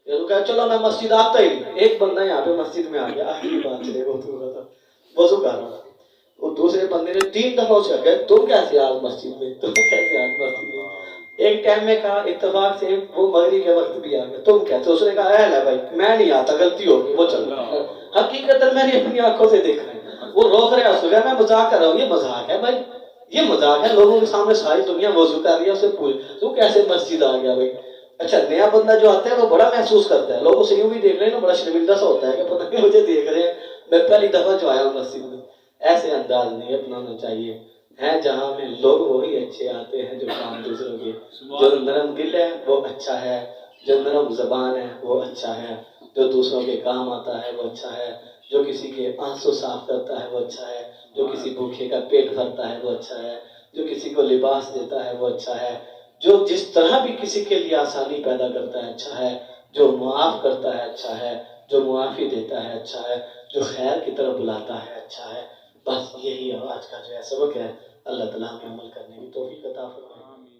یہ تو کہا چلو میں مسجد آتا ہی نہیں. ایک بندہ یہاں پہ مسجد میں آ گیا, آخری بات چلے گا وضو کر رہا تھا, وہ دوسرے بندے نے 3 دفعہ اسے کہا تم کیسے آج مسجد میں, تم کیسے آج مسجد میں. ایک ٹائم میں کہا اتفاق سے وہ مغرب کے وقت بھی آ گیا, تم کیسے. اس نے کہا اہل ہے بھائی میں نہیں آتا, غلطی ہوگی, وہ چل رہا ہے. حقیقت میں نے اپنی آنکھوں سے دیکھا ہے, وہ روک رہا ہے, اس کو کہا میں مذاق کر رہا ہوں. یہ مذاق ہے بھائی, یہ مذاق ہے, لوگوں کے سامنے ساری دنیا وضو کر رہی ہے, اسے پوچھ تو کیسے مسجد آ گیا بھائی. اچھا نیا بندہ جو آتا ہے وہ بڑا محسوس کرتا ہے, لوگ اسے یوں بھی دیکھ رہے ہیں نا, بڑا شرمندہ سا ہوتا ہے کہ پتہ نہیں مجھے دیکھ رہے ہیں, میں پہلی دفعہ جو آیا ہوں مسجد میں. ایسے انداز نہیں اپنانا چاہیے. ہیں جہاں میں لوگ وہی اچھے آتے ہیں جو کام دوسروں کے, جو نرم دل ہے وہ اچھا ہے, جو نرم زبان ہے وہ اچھا ہے, جو دوسروں کے کام آتا ہے وہ اچھا ہے, جو کسی کے آنسو صاف کرتا ہے وہ اچھا ہے, جو کسی بھوکے کا پیٹ بھرتا ہے وہ اچھا ہے, جو کسی کو لباس دیتا ہے وہ اچھا ہے, جو جس طرح بھی کسی کے لیے آسانی پیدا کرتا ہے اچھا ہے, جو معاف کرتا ہے اچھا ہے, جو معافی دیتا ہے اچھا ہے, جو خیر کی طرف بلاتا ہے اچھا ہے. بس یہی آج کا جو ہے سبق ہے. اللہ تعالیٰ ہمیں عمل کرنے کی توفیق عطا فرمائے.